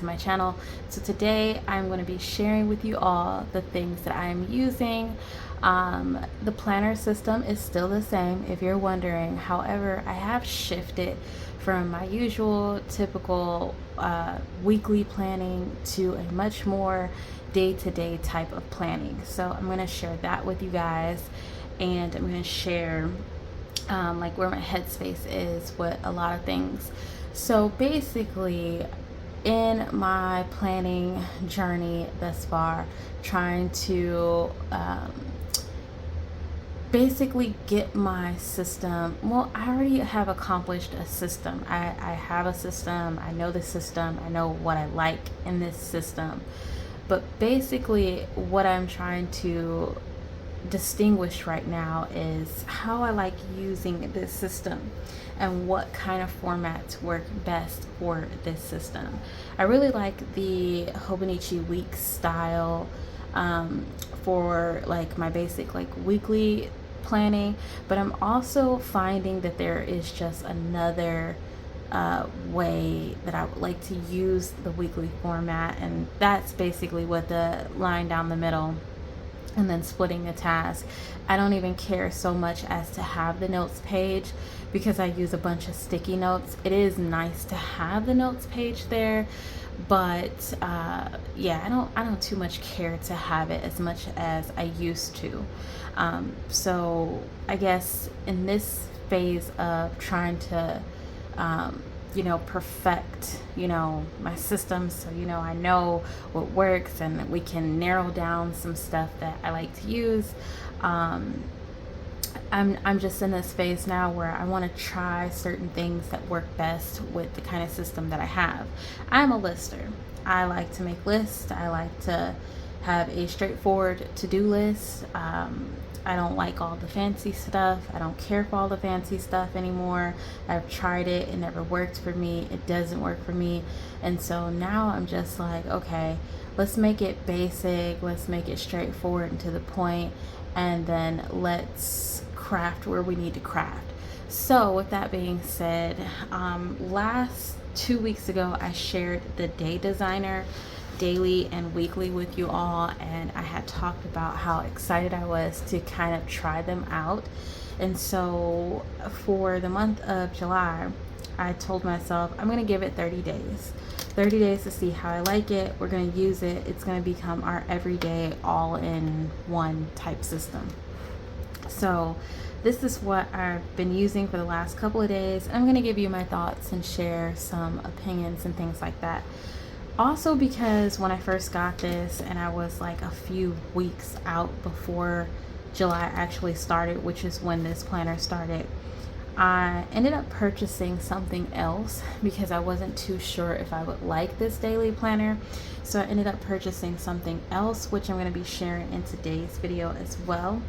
to my channel. So today I'm going to be sharing with you all the things that I'm using. The planner system is still the same if you're wondering. However, I have shifted from my usual typical weekly planning to a much more day-to-day type of planning. So I'm going to share that with you guys, and I'm going to share like where my headspace is with a lot of things. So basically, in my planning journey thus far, trying to basically get my system. Well, I already have accomplished a system. I have a system. I know the system. I know what I like in this system. But basically, what I'm trying to distinguish right now is how I like using this system and what kind of formats work best for this system. I really like the Hobonichi week style for like my basic like weekly planning, but I'm also finding that there is just another way that I would like to use the weekly format, and that's basically with the line down the middle and then splitting the task. I don't even care so much as to have the notes page because I use a bunch of sticky notes. It is nice to have the notes page there, but yeah, I don't too much care to have it as much as I used to. So I guess in this phase of trying to perfect, my system. So, I know what works and we can narrow down some stuff that I like to use. I'm just in this phase now where I want to try certain things that work best with the kind of system that I have. I'm a lister. I like to make lists. I like to have a straightforward to-do list. I don't like all the fancy stuff. I don't care for all the fancy stuff anymore. I've tried it. It never worked for me. It doesn't work for me. And so now I'm just like, okay, let's make it basic. Let's make it straightforward and to the point. And then let's craft where we need to craft. So with that being said, last 2 weeks ago, I shared the Day Designer daily and weekly with you all, and I had talked about how excited I was to kind of try them out. And so for the month of July, I told myself I'm going to give it 30 days to see how I like it. We're going to use it. It's going to become our everyday all-in-one type system. So this is what I've been using for the last couple of days. I'm going to give you my thoughts and share some opinions and things like that. Also, because when I first got this and I was like a few weeks out before July actually started, which is when this planner started, I ended up purchasing something else because I wasn't too sure if I would like this daily planner. So I ended up purchasing something else, which I'm going to be sharing in today's video as well.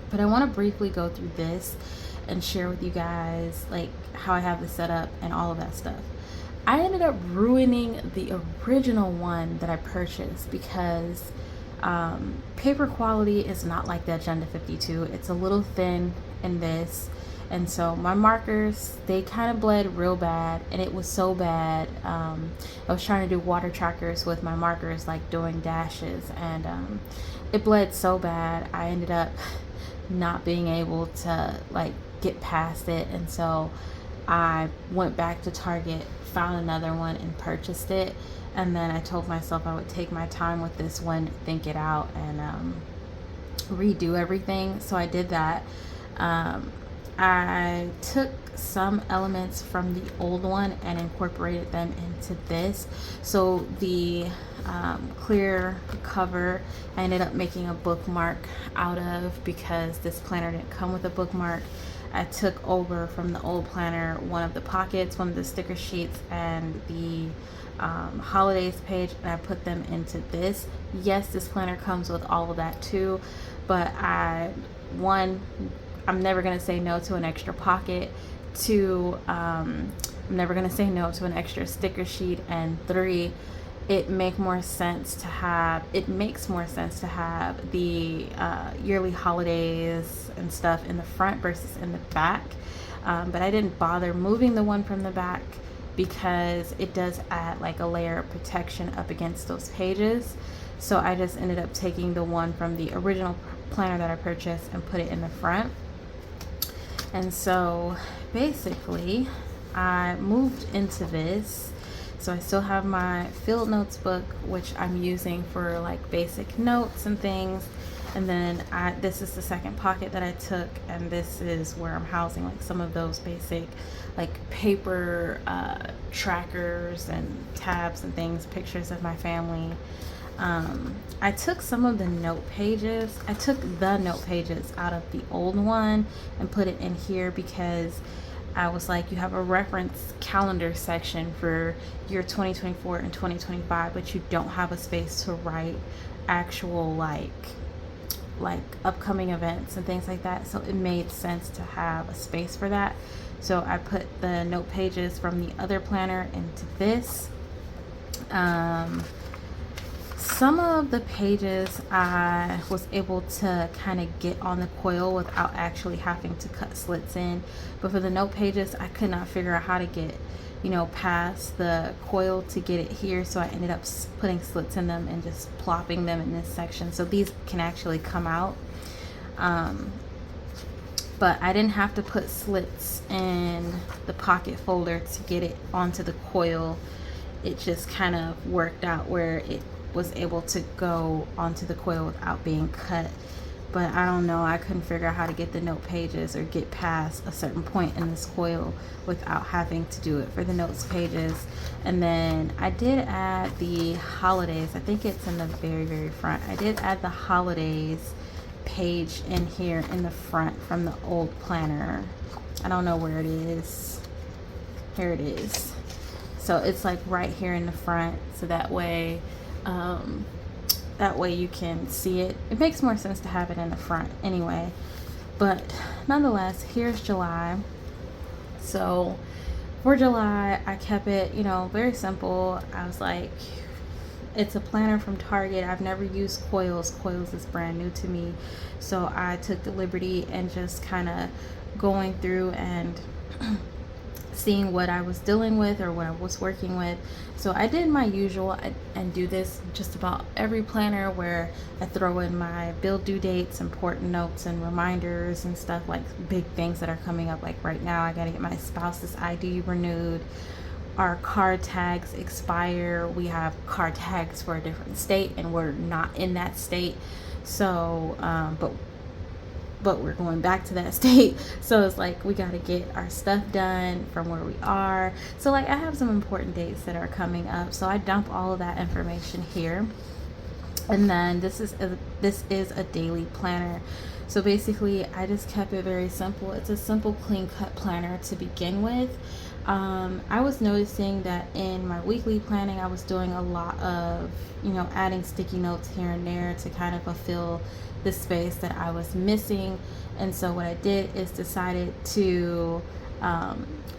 But I want to briefly go through this and share with you guys like how I have this set up and all of that stuff. I ended up ruining the original one that I purchased because paper quality is not like the Agenda 52. It's a little thin in this. And so my markers, they kind of bled real bad, and it was so bad. I was trying to do water trackers with my markers, like doing dashes, and it bled so bad. I ended up not being able to like get past it. And so I went back to Target, found another one and purchased it, and then I told myself I would take my time with this one, think it out, and redo everything. So I did that. I took some elements from the old one and incorporated them into this. So the clear cover I ended up making a bookmark out of because this planner didn't come with a bookmark. I took over from the old planner one of the pockets, one of the sticker sheets, and the holidays page, and I put them into this. Yes, this planner comes with all of that too, but I'm never going to say no to an extra pocket. 2, I'm never going to say no to an extra sticker sheet. And 3, it makes more sense to have the yearly holidays and stuff in the front versus in the back. But I didn't bother moving the one from the back because it does add like a layer of protection up against those pages. So I just ended up taking the one from the original planner that I purchased and put it in the front. And so basically I moved into this. So I still have my field notes book, which I'm using for like basic notes and things. And then this is the second pocket that I took, and this is where I'm housing like some of those basic like paper trackers and tabs and things, pictures of my family. I took some of the note pages. I took the note pages out of the old one and put it in here because I was like, you have a reference calendar section for year 2024 and 2025, but you don't have a space to write actual like upcoming events and things like that. So it made sense to have a space for that. So I put the note pages from the other planner into this. Some of the pages I was able to kind of get on the coil without actually having to cut slits in, but for the note pages I could not figure out how to get, you know, past the coil to get it here. So I ended up putting slits in them and just plopping them in this section, so these can actually come out. But I didn't have to put slits in the pocket folder to get it onto the coil. It just kind of worked out where it was able to go onto the coil without being cut. But I don't know, I couldn't figure out how to get the note pages or get past a certain point in this coil without having to do it for the notes pages. And then I did add the holidays. I think it's in the very front. I did add the holidays page in here in the front from the old planner. I don't know where it is. Here it is. So it's like right here in the front, so that way you can see it. It makes more sense to have it in the front anyway. But nonetheless, here's July. So for July, I kept it, you know, very simple. I was like, it's a planner from Target. I've never used coils. Coils is brand new to me. So I took the liberty and just kind of going through and seeing what I was dealing with or what I was working with. So I did my usual and do this just about every planner, where I throw in my bill due dates, important notes and reminders and stuff, like big things that are coming up. Like right now I gotta get my spouse's ID renewed. Our card tags expire. We have card tags for a different state and we're not in that state. So but we're going back to that state, so it's like we got to get our stuff done from where we are. So like I have some important dates that are coming up, so I dump all of that information here. And then this is a daily planner. So basically I just kept it very simple. It's a simple clean cut planner to begin with. I was noticing that in my weekly planning I was doing a lot of, you know, adding sticky notes here and there to kind of fulfill the space that I was missing. And so what I did is decided to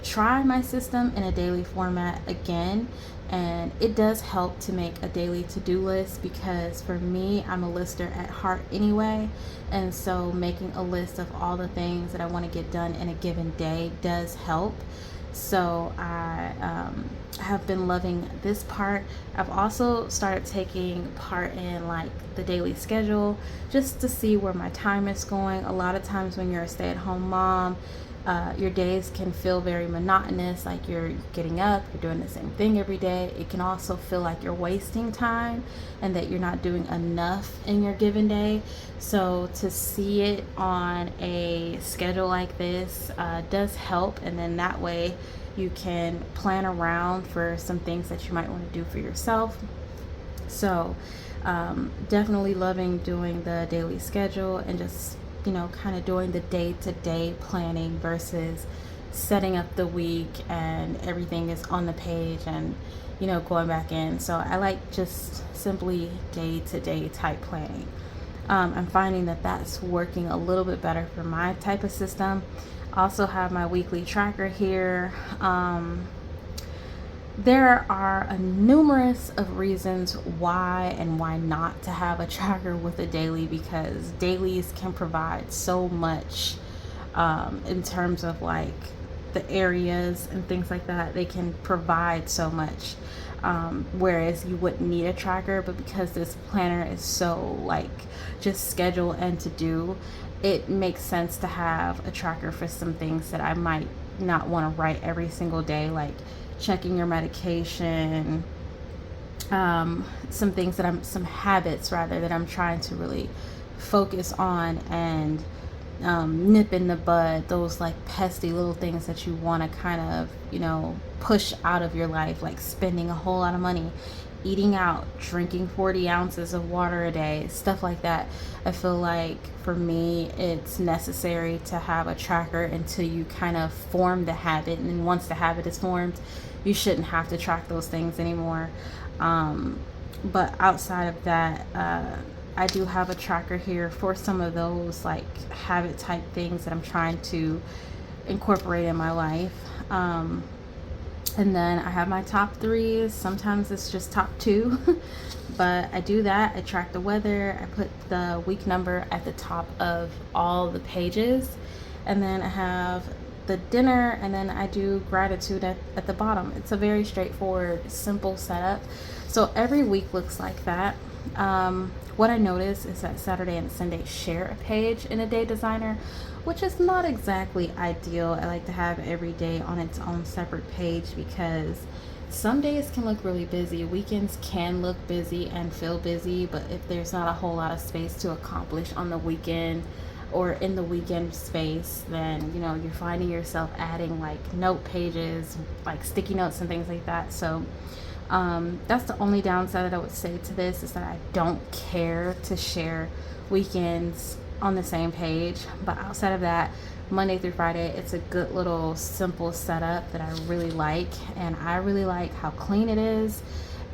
try my system in a daily format again. And it does help to make a daily to-do list, because for me, I'm a lister at heart anyway. And so making a list of all the things that I want to get done in a given day does help. So I have been loving this part. I've also started taking part in like the daily schedule just to see where my time is going. A lot of times when you're a stay-at-home mom, your days can feel very monotonous, like you're getting up, you're doing the same thing every day. It can also feel like you're wasting time and that you're not doing enough in your given day. So to see it on a schedule like this does help, and then that way you can plan around for some things that you might want to do for yourself. So definitely loving doing the daily schedule and just, you know, kind of doing the day-to-day planning versus setting up the week and everything is on the page and, you know, going back in. So I like just simply day-to-day type planning. I'm finding that that's working a little bit better for my type of system. I also have my weekly tracker here. There are a numerous of reasons why and why not to have a tracker with a daily, because dailies can provide so much in terms of like the areas and things like that. They can provide so much, whereas you wouldn't need a tracker. But because this planner is so like just schedule and to do, it makes sense to have a tracker for some things that I might not want to write every single day, like checking your medication, some things that some habits rather, that I'm trying to really focus on and nip in the bud, those like pesky little things that you want to kind of, push out of your life, like spending a whole lot of money, eating out, drinking 40 ounces of water a day, stuff like that. I feel like for me, it's necessary to have a tracker until you kind of form the habit. And then once the habit is formed, you shouldn't have to track those things anymore. But outside of that, I do have a tracker here for some of those like habit type things that I'm trying to incorporate in my life. And then I have my top 3s. Sometimes it's just top 2, but I do that. I track the weather. I put the week number at the top of all the pages. And then I have the dinner, and then I do gratitude at the bottom. It's a very straightforward, simple setup. So every week looks like that. What I notice is that Saturday and Sunday share a page in a day designer, which is not exactly ideal. I like to have every day on its own separate page because some days can look really busy. Weekends can look busy and feel busy, but if there's not a whole lot of space to accomplish on the weekend or in the weekend space, then you're finding yourself adding like note pages, like sticky notes and things like that. So that's the only downside that I would say to this, is that I don't care to share weekends on the same page. But outside of that, Monday through Friday, it's a good little simple setup that I really like. And I really like how clean it is,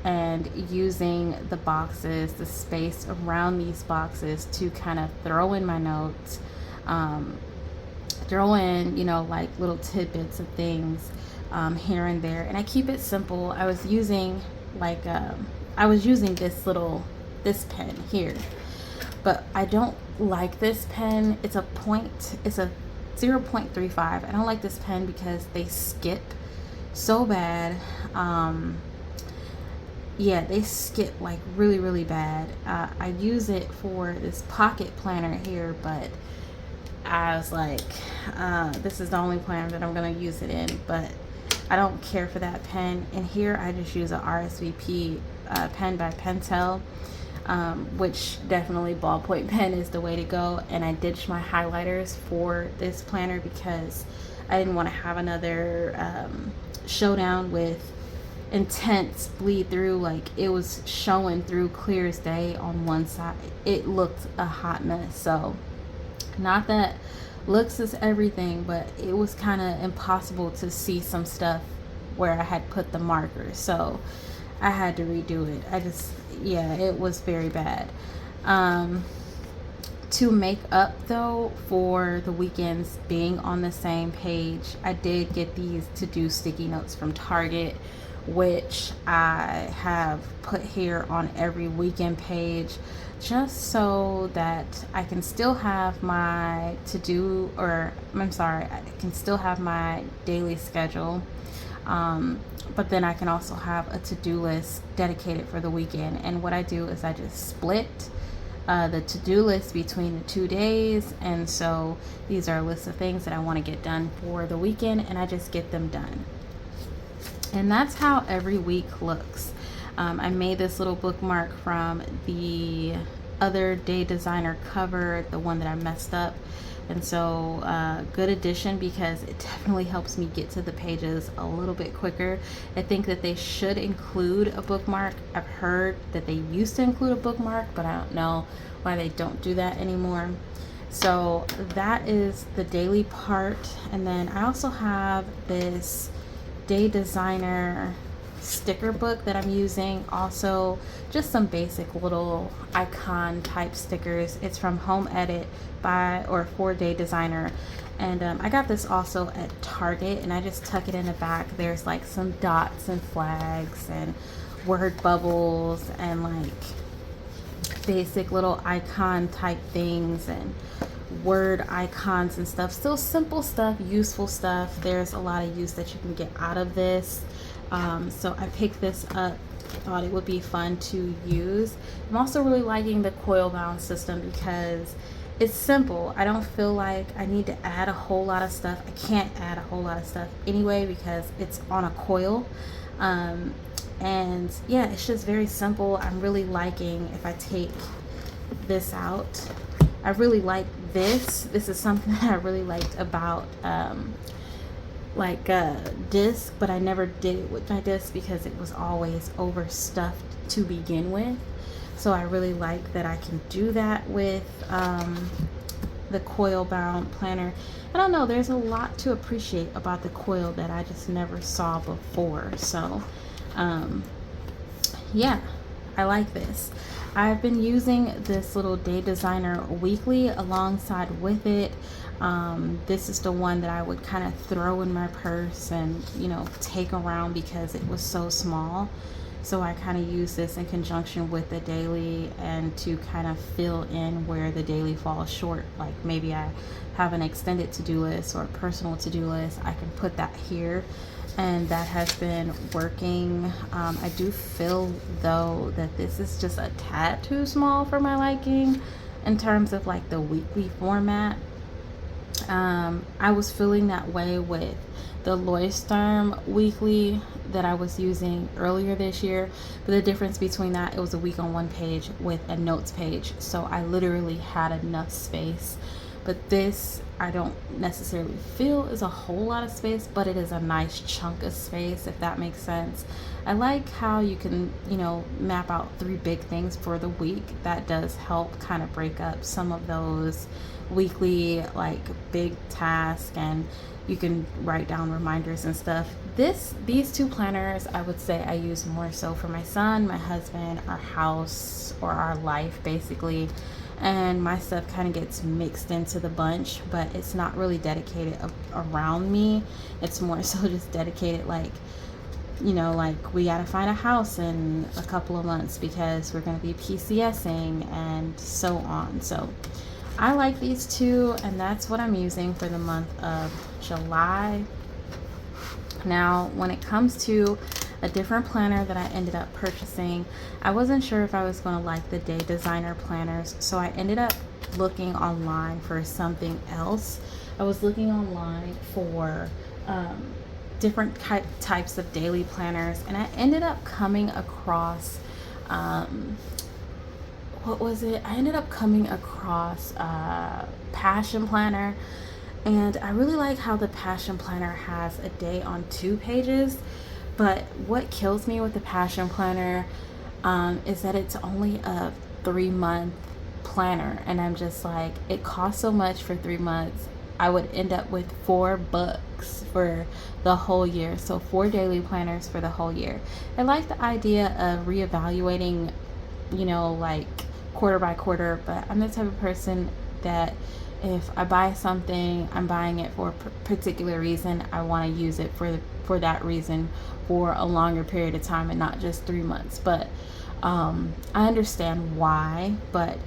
and using the boxes, the space around these boxes to kind of throw in my notes, throw in, like little tidbits of things here and there. And I keep it simple. I was using this pen here, but I don't like this pen. It's a 0.35. I don't like this pen because they skip so bad. They skip like really, really bad. I use it for this pocket planner here, but I was like, this is the only planner that I'm going to use it in, but I don't care for that pen. And here I just use a RSVP pen by Pentel, which definitely ballpoint pen is the way to go. And I ditched my highlighters for this planner because I didn't want to have another showdown with intense bleed through. Like, it was showing through clear as day on one side. It looked a hot mess. So not that looks is everything, but it was kind of impossible to see some stuff where I had put the marker, so I had to redo it. It was very bad. To make up though for the weekends being on the same page, I did get these to-do sticky notes from Target, which I have put here on every weekend page, just so that I can still have my I can still have my daily schedule, but then I can also have a to-do list dedicated for the weekend. And what I do is I just split the to-do list between the 2 days, and so these are a list of things that I want to get done for the weekend, and I just get them done. And that's how every week looks. I made this little bookmark from the other day designer cover, the one that I messed up. And so good addition, because it definitely helps me get to the pages a little bit quicker. I think that they should include a bookmark. I've heard that they used to include a bookmark, but I don't know why they don't do that anymore. So that is the daily part. And then I also have this day designer sticker book that I'm using, also just some basic little icon type stickers. It's from Home Edit for Day Designer, and I got this also at Target, and I just tuck it in the back. There's like some dots and flags and word bubbles and like basic little icon type things and word icons and stuff. Still simple stuff, useful stuff. There's a lot of use that you can get out of this. So I picked this up, thought it would be fun to use. I'm also really liking the coil bound system because it's simple. I don't feel like I need to add a whole lot of stuff. I can't add a whole lot of stuff anyway because it's on a coil. And yeah, it's just very simple. I'm really liking, if I take this out, I really like this. This is something that I really liked about disc, but I never did it with my disc because it was always overstuffed to begin with. So I really like that I can do that with the coil bound planner. I don't know, there's a lot to appreciate about the coil that I just never saw before. So yeah, I like this. I've been using this little Day Designer weekly alongside with it. This is the one that I would kind of throw in my purse and, you know, take around because it was so small. So I kind of use this in conjunction with the daily and to kind of fill in where the daily falls short. Like maybe I have an extended to-do list or a personal to-do list. I can put that here, and that has been working. I do feel though that this is just a tad too small for my liking in terms of like the weekly format. I was feeling that way with the Leuchtturm weekly that I was using earlier this year, but the difference between that, it was a week on one page with a notes page, so I literally had enough space. But this, I don't necessarily feel is a whole lot of space, but it is a nice chunk of space, if that makes sense. I like how you can, you know, map out 3 big things for the week. That does help kind of break up some of those weekly like big tasks, and you can write down reminders and stuff. These 2 planners, I would say I use more so for my son, my husband, our house, or our life basically. And my stuff kind of gets mixed into the bunch, but it's not really dedicated around me. It's more so just dedicated, like, you know, like we gotta find a house in a couple of months because we're gonna be PCSing and so on. So I like these 2, and that's what I'm using for the month of July. Now, when it comes to a different planner that I ended up purchasing, I wasn't sure if I was going to like the Day Designer planners, so I ended up looking online for something else. I was looking online for different types of daily planners, and I ended up coming across what was it? I ended up coming across Passion Planner, and I really like how the Passion Planner has a day on 2 pages. But what kills me with the Passion Planner is that it's only a 3-month planner, and I'm just like, it costs so much for 3 months. I would end up with $4 for the whole year, so 4 daily planners for the whole year. I like the idea of reevaluating, you know, like quarter by quarter, but I'm the type of person that if I buy something, I'm buying it for a particular reason. I want to use it for that reason for a longer period of time and not just 3 months. But I understand why, but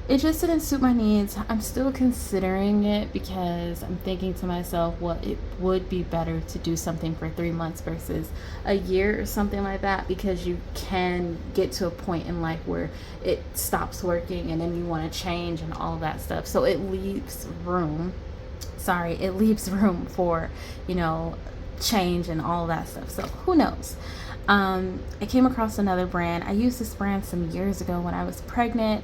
it just didn't suit my needs. I'm still considering it because I'm thinking to myself, well, it would be better to do something for 3 months versus a year or something like that, because you can get to a point in life where it stops working and then you want to change and all that stuff. So it leaves room for, you know, change and all that stuff. So who knows? I came across another brand. I used this brand some years ago when I was pregnant.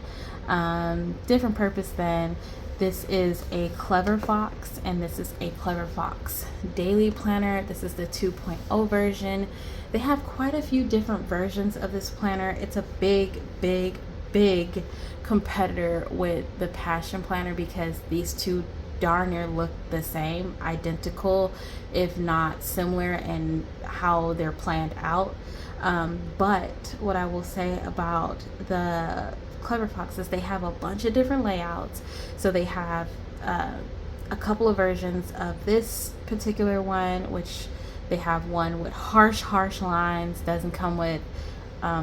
Different purpose then. This is a Clever Fox, and this is a Clever Fox daily planner. This is the 2.0 version. They have quite a few different versions of this planner. It's a big competitor with the Passion Planner because these 2 darn near look the same, identical, if not similar in how they're planned out. But what I will say about the Clever Fox is they have a bunch of different layouts. So they have a couple of versions of this particular one, which they have one with harsh lines, doesn't come with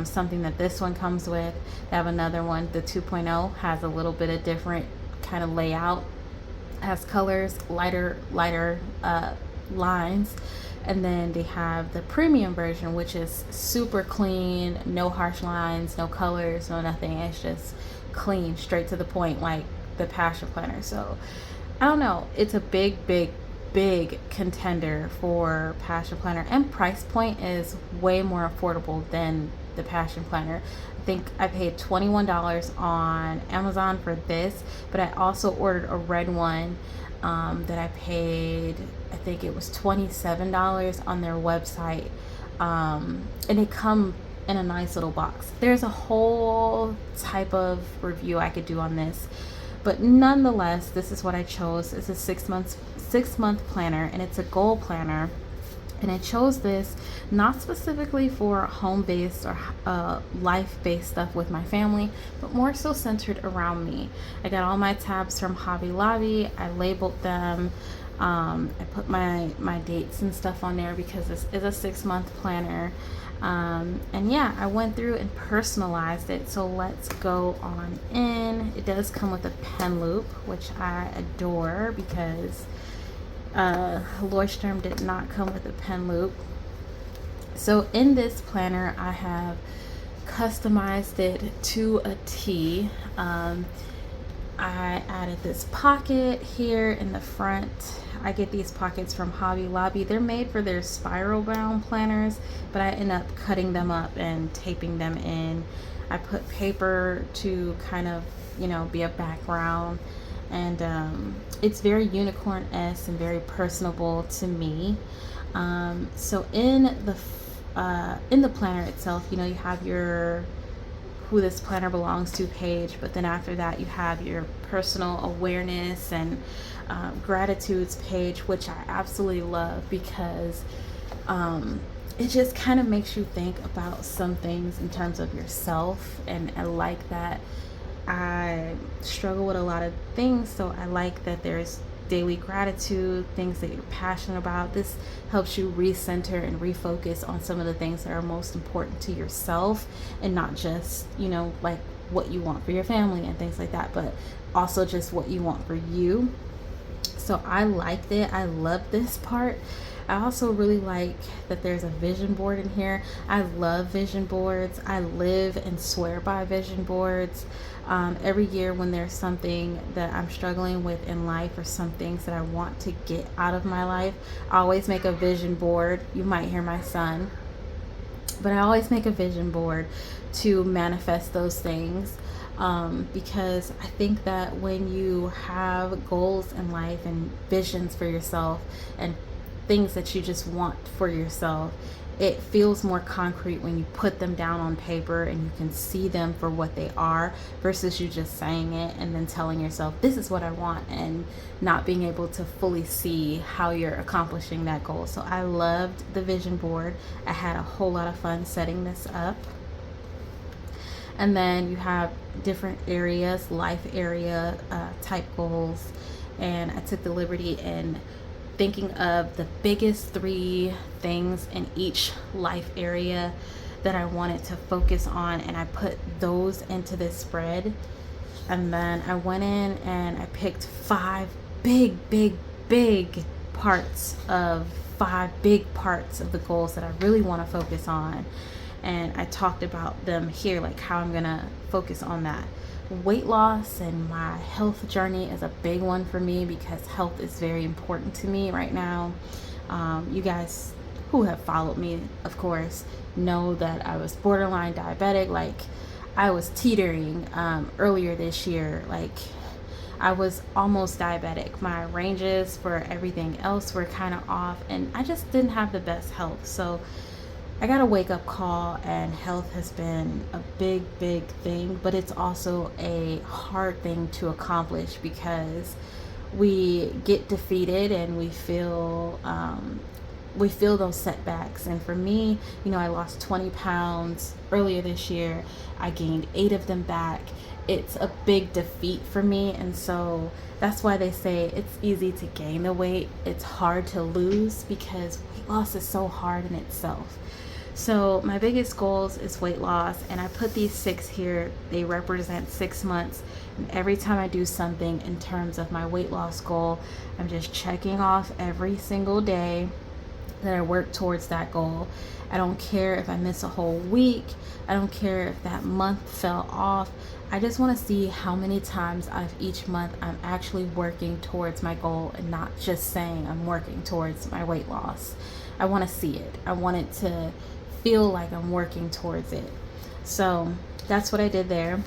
something that this one comes with. They have another one, the 2.0, has a little bit of different kind of layout, has colors, lighter lines. And then they have the premium version, which is super clean, no harsh lines, no colors, no nothing. It's just clean, straight to the point, like the Passion Planner. So I don't know, it's a big contender for Passion Planner, and price point is way more affordable than the Passion Planner. I think I paid $21 on Amazon for this, but I also ordered a red one that I paid, I think it was $27 on their website, and they come in a nice little box. There's a whole type of review I could do on this, but nonetheless, this is what I chose. It's a 6-month planner, and it's a goal planner. And I chose this not specifically for home-based or life-based stuff with my family, but more so centered around me. I got all my tabs from Hobby Lobby. I labeled them. I put my dates and stuff on there because this is a 6-month planner. And yeah, I went through and personalized it. So let's go on in. It does come with a pen loop, which I adore because Leuchtturm did not come with a pen loop. So in this planner, I have customized it to a T. I added this pocket here in the front. I get these pockets from Hobby Lobby. They're made for their spiral bound planners, but I end up cutting them up and taping them in. I put paper to kind of, be a background. And it's very unicorn-esque and very personable to me. So in the planner itself, you have your who this planner belongs to page, but then after that you have your personal awareness and gratitudes page, which I absolutely love because it just kind of makes you think about some things in terms of yourself, and I like that. I struggle with a lot of things, so I like that there's daily gratitude, things that you're passionate about. This helps you recenter and refocus on some of the things that are most important to yourself, and not just, like what you want for your family and things like that, but also just what you want for you. So I liked it. I love this part. I also really like that there's a vision board in here. I love vision boards. I live and swear by vision boards. Every year when there's something that I'm struggling with in life, or some things that I want to get out of my life, I always make a vision board. You might hear my son, but I always make a vision board to manifest those things. Because I think that when you have goals in life and visions for yourself and things that you just want for yourself, it feels more concrete when you put them down on paper and you can see them for what they are, versus you just saying it and then telling yourself, this is what I want, and not being able to fully see how you're accomplishing that goal. So I loved the vision board. I had a whole lot of fun setting this up. And then you have different areas, life area type goals. And I took the liberty in thinking of the biggest 3 things in each life area that I wanted to focus on, and I put those into this spread. And then I went in and I picked 5 big parts of 5 big parts of the goals that I really want to focus on. And I talked about them here, like how I'm gonna focus on that. Weight loss and my health journey is a big one for me because health is very important to me right now. You guys who have followed me, of course, know that I was borderline diabetic. Like, I was teetering earlier this year. Like, I was almost diabetic. My ranges for everything else were kind of off, and I just didn't have the best health. So I got a wake-up call, and health has been a big thing, but it's also a hard thing to accomplish because we get defeated and we feel those setbacks. And for me, I lost 20 pounds earlier this year. I gained 8 of them back. It's a big defeat for me, and so that's why they say it's easy to gain the weight, it's hard to lose, because weight loss is so hard in itself. So my biggest goals is weight loss, and I put these 6 here. They represent 6 months. And every time I do something in terms of my weight loss goal, I'm just checking off every single day that I work towards that goal. I don't care if I miss a whole week. I don't care if that month fell off. I just want to see how many times each month I'm actually working towards my goal and not just saying I'm working towards my weight loss. I want to see it. I want it to feel like I'm working towards it. So that's what I did there.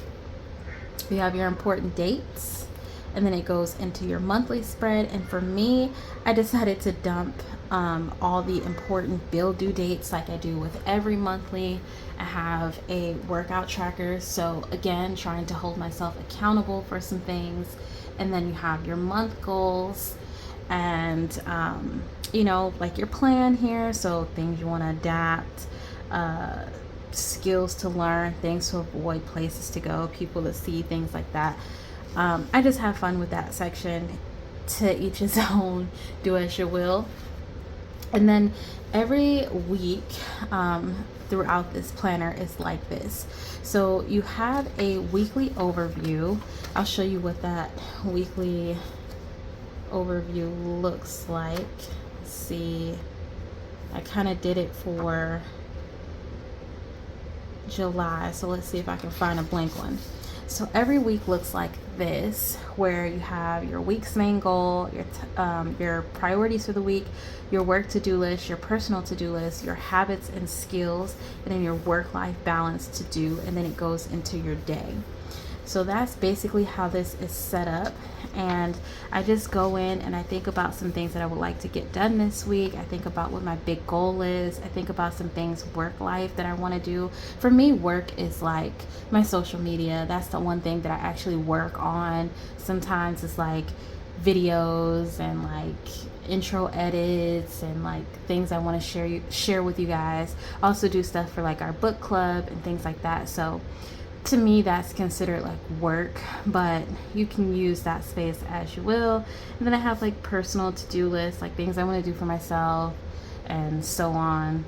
You have your important dates, and then it goes into your monthly spread. And for me, I decided to dump all the important bill due dates like I do with every monthly. I have a workout tracker, so again, trying to hold myself accountable for some things. And then you have your month goals, and like your plan here, so things you want to adapt, skills to learn, things to avoid, places to go, people to see, things like that. I just have fun with that section. To each his own, do as you will. And then every week throughout this planner is like this. So you have a weekly overview. I'll show you what that weekly overview looks like. Let's see, I kind of did it for July, so let's see if I can find a blank one. So every week looks like this, where you have your week's main goal, your priorities for the week, your work to-do list, your personal to-do list, your habits and skills, and then your work-life balance to do, and then it goes into your day. So that's basically how this is set up. And I just go in and I think about some things that I would like to get done this week. I think about what my big goal is. I think about some things work life that I want to do. For me, work is like my social media. That's the one thing that I actually work on. Sometimes it's like videos and like intro edits and like things I want to share with you guys. I also do stuff for like our book club and things like that. So to me, that's considered like work, but you can use that space as you will. And then I have like personal to-do lists, like things I want to do for myself and so on.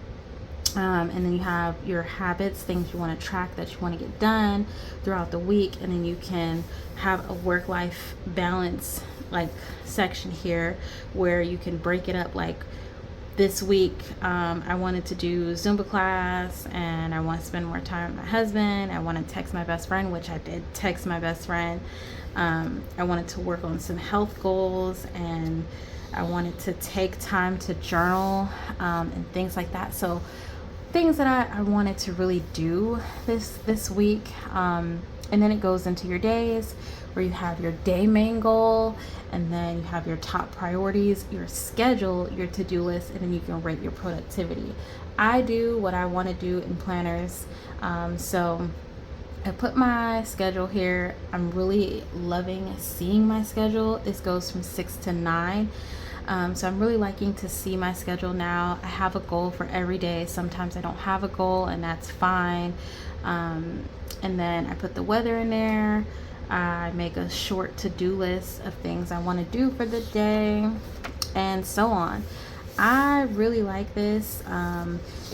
And then you have your habits, things you want to track that you want to get done throughout the week. And then you can have a work-life balance like section here where you can break it up. Like this week, I wanted to do Zumba class, and I want to spend more time with my husband. I want to text my best friend, which I did text my best friend. I wanted to work on some health goals, and I wanted to take time to journal and things like that. So things that I wanted to really do this week. And then it goes into your days, where you have your day main goal, and then you have your top priorities, your schedule, your to-do list, and then you can rate your productivity. I do what I want to do in planners. So I put my schedule here. I'm really loving seeing my schedule. This goes from 6 to 9. So I'm really liking to see my schedule now. I have a goal for every day. Sometimes I don't have a goal, and that's fine. And then I put the weather in there. I make a short to-do list of things I want to do for the day, and so on. I really like this.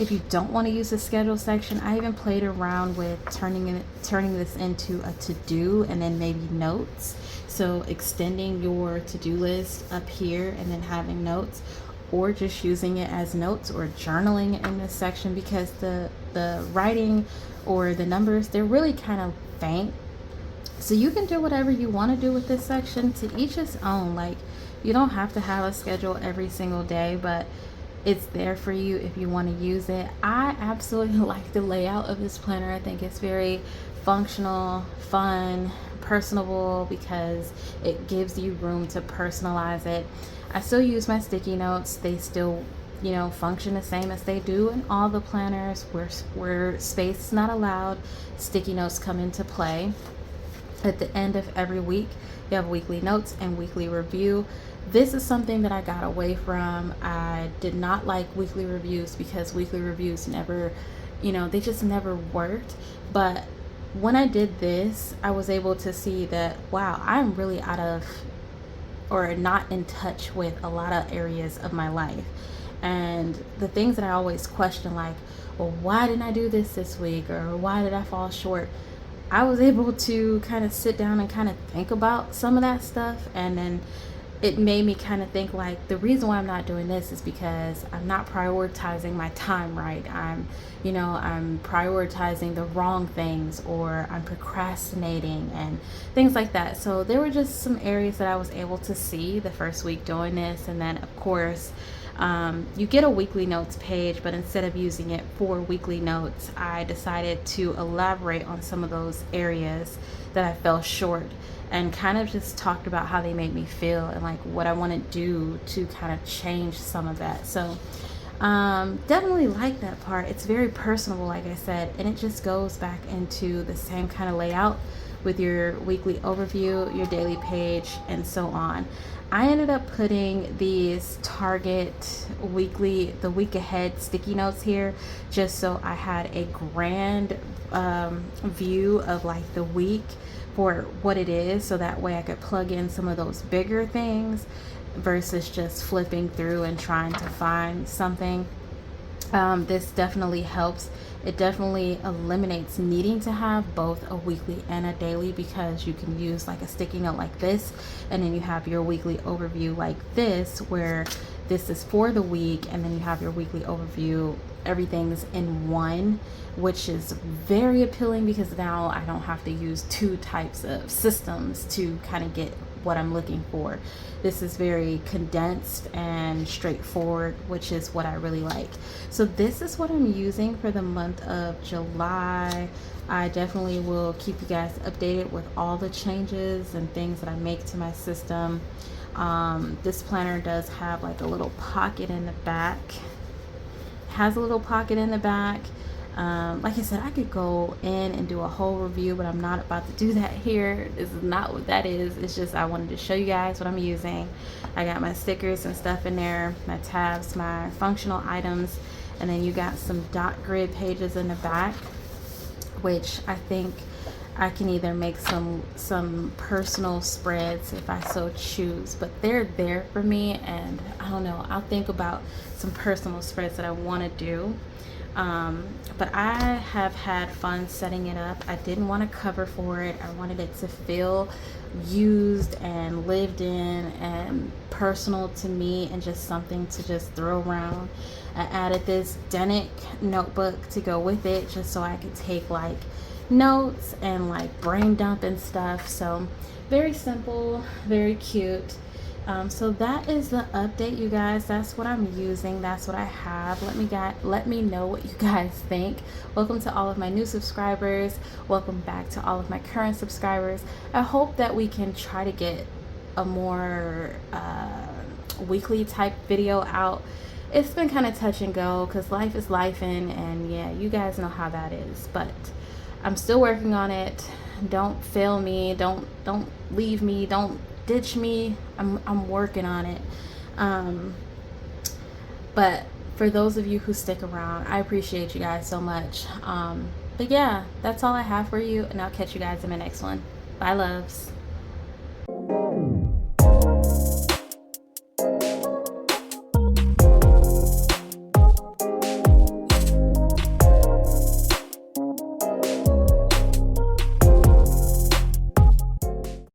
If you don't want to use the schedule section, I even played around with turning this into a to-do and then maybe notes. So extending your to-do list up here and then having notes, or just using it as notes or journaling in this section, because the writing or the numbers, they're really kind of faint. So you can do whatever you want to do with this section, to each his own. Like, you don't have to have a schedule every single day, but it's there for you if you want to use it. I absolutely like the layout of this planner. I think it's very functional, fun, personable, because it gives you room to personalize it. I still use my sticky notes. They still function the same as they do in all the planners where space is not allowed. Sticky notes come into play. At the end of every week, you have weekly notes and weekly review. This is something that I got away from. I did not like weekly reviews because weekly reviews never, they just never worked. But when I did this, I was able to see that, wow, I'm really out of, or not in touch with a lot of areas of my life. And the things that I always question, like, well, why didn't I do this week, or why did I fall short? I was able to kind of sit down and kind of think about some of that stuff, and then it made me kind of think, like, the reason why I'm not doing this is because I'm not prioritizing my time right. I'm prioritizing the wrong things, or I'm procrastinating and things like that. So there were just some areas that I was able to see the first week doing this. And then, of course, you get a weekly notes page, but instead of using it for weekly notes, I decided to elaborate on some of those areas that I fell short, and kind of just talked about how they made me feel, and like what I want to do to kind of change some of that. So definitely like that part. It's very personable, like I said, and it just goes back into the same kind of layout with your weekly overview, your daily page, and so on. I ended up putting these Target the week ahead sticky notes here, just so I had a grand view of like the week for what it is, so that way I could plug in some of those bigger things versus just flipping through and trying to find something. This definitely helps. It definitely eliminates needing to have both a weekly and a daily, because you can use like a sticky note like this, and then you have your weekly overview like this, where this is for the week, and then you have your weekly overview. Everything's in one, which is very appealing, because now I don't have to use two types of systems to kind of get what I'm looking for. This is very condensed and straightforward, which is what I really like. So this is what I'm using for the month of July. I definitely will keep you guys updated with all the changes and things that I make to my system. This planner does have like a little pocket in the back. Has a little pocket in the back. Like I said, I could go in and do a whole review, but I'm not about to do that here. This is not what that is. It's just I wanted to show you guys what I'm using. I got my stickers and stuff in there, my tabs, my functional items, and then you got some dot grid pages in the back, which I think I can either make some personal spreads if I so choose, but they're there for me, and I don't know, I'll think about some personal spreads that I want to do. But I have had fun setting it up. I didn't want to cover for it. I wanted it to feel used and lived in and personal to me, and just something to just throw around. I added this Denic notebook to go with it, just so I could take like notes and like brain dump and stuff. So very simple, very cute. So that is the update, you guys. That's what I'm using. That's what I have. Let me know what you guys think. Welcome to all of my new subscribers. Welcome back to all of my current subscribers. I hope that we can try to get a more weekly type video out. It's been kind of touch and go, because life is lifing, and yeah, you guys know how that is. But I'm still working on it. Don't fail me. Don't leave me. Don't ditch me. I'm working on it. But for those of you who stick around, I appreciate you guys so much. But yeah, that's all I have for you, and I'll catch you guys in my next one. Bye, loves.